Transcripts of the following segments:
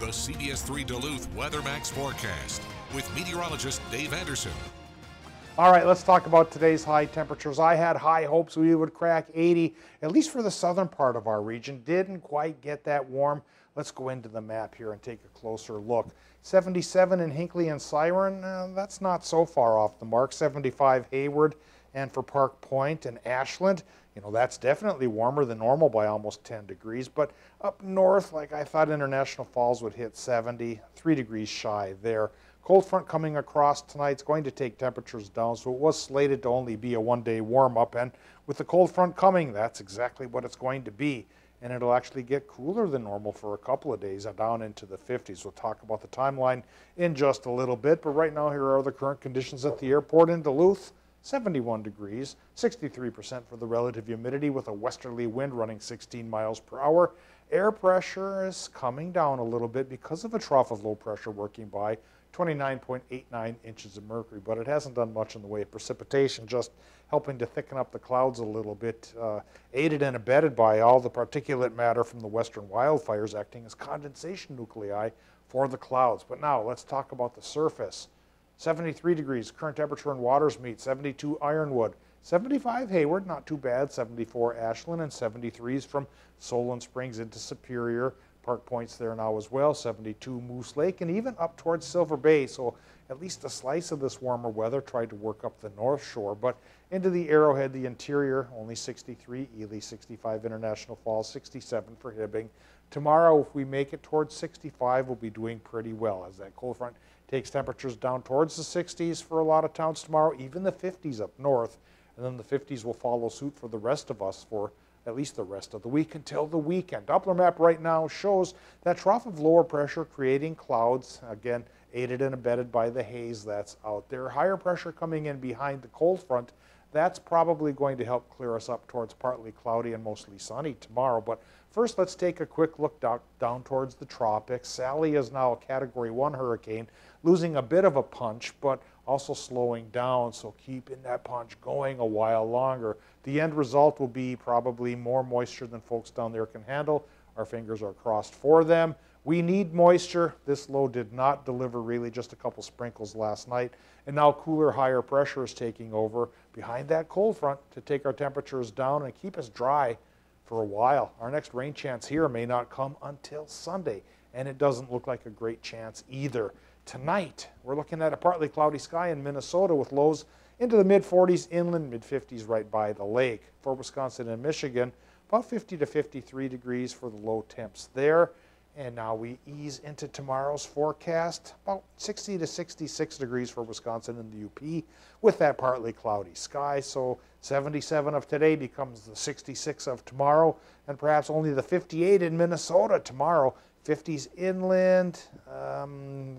the CBS3 Duluth Weather Max forecast with meteorologist Dave Anderson. All right, let's talk about today's high temperatures. I had high hopes we would crack 80, at least for the southern part of our region. Didn't quite get that warm. Let's go into the map here and take a closer look. 77 in Hinckley and Siren, that's not so far off the mark. 75 Hayward, and for Park Point and Ashland, that's definitely warmer than normal by almost 10 degrees. But up north, like I thought International Falls would hit 70, 3 degrees shy there. Cold front coming across tonight is going to take temperatures down, so it was slated to only be a one-day warm-up, and with the cold front coming, that's exactly what it's going to be. And it'll actually get cooler than normal for a couple of days, down into the 50s. We'll talk about the timeline in just a little bit, but right now here are the current conditions at the airport in Duluth. 71 degrees, 63% for the relative humidity with a westerly wind running 16 miles per hour. Air pressure is coming down a little bit because of a trough of low pressure working by. 29.89 inches of mercury, but it hasn't done much in the way of precipitation, just helping to thicken up the clouds a little bit, aided and abetted by all the particulate matter from the western wildfires acting as condensation nuclei for the clouds. But now let's talk about the surface. 73 degrees, current temperature in Watersmeet, 72 Ironwood, 75 Hayward, not too bad, 74 Ashland, and 73s from Solon Springs into Superior. Park Point's there now as well, 72 Moose Lake, and even up towards Silver Bay. So at least a slice of this warmer weather tried to work up the North Shore. But into the Arrowhead, the interior, only 63, Ely 65, International Falls 67 for Hibbing. Tomorrow, if we make it towards 65, we'll be doing pretty well as that cold front takes temperatures down towards the 60s for a lot of towns tomorrow, even the 50s up north. And then the 50s will follow suit for the rest of us for at least the rest of the week until the weekend. Doppler map right now shows that trough of lower pressure creating clouds, again, aided and abetted by the haze that's out there. Higher pressure coming in behind the cold front. That's probably going to help clear us up towards partly cloudy and mostly sunny tomorrow. But first, let's take a quick look down towards the tropics. Sally is now a Category 1 hurricane, losing a bit of a punch, but also slowing down, so keeping that punch going a while longer. The end result will be probably more moisture than folks down there can handle. Our fingers are crossed for them. We need moisture. This low did not deliver really, just a couple sprinkles last night. And now cooler, higher pressure is taking over behind that cold front to take our temperatures down and keep us dry for a while. Our next rain chance here may not come until Sunday, and it doesn't look like a great chance either. Tonight, we're looking at a partly cloudy sky in Minnesota with lows into the mid-40s inland, mid-50s right by the lake. For Wisconsin and Michigan, about 50 to 53 degrees for the low temps there. And now we ease into tomorrow's forecast, about 60 to 66 degrees for Wisconsin and the UP with that partly cloudy sky. So 77 of today becomes the 66 of tomorrow, and perhaps only the 58 in Minnesota tomorrow. 50s inland,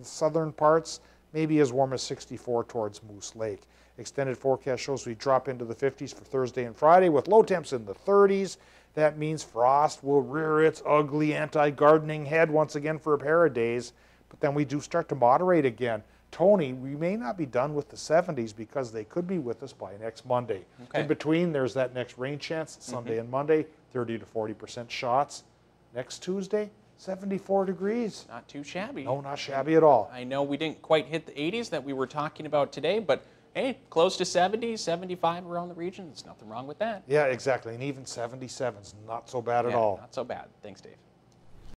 southern parts, maybe as warm as 64 towards Moose Lake. Extended forecast shows we drop into the 50s for Thursday and Friday with low temps in the 30s. That means frost will rear its ugly anti-gardening head once again for a pair of days, but then we do start to moderate again. Tony, we may not be done with the 70s because they could be with us by next Monday. Okay. In between, there's that next rain chance, Sunday and Monday, 30 to 40% shots. Next Tuesday, 74 degrees. Not too shabby. No, not shabby at all. I know we didn't quite hit the 80s that we were talking about today, but hey, close to 70, 75 around the region. There's nothing wrong with that. Yeah, exactly. And even 77 is not so bad at all. Not so bad. Thanks, Dave.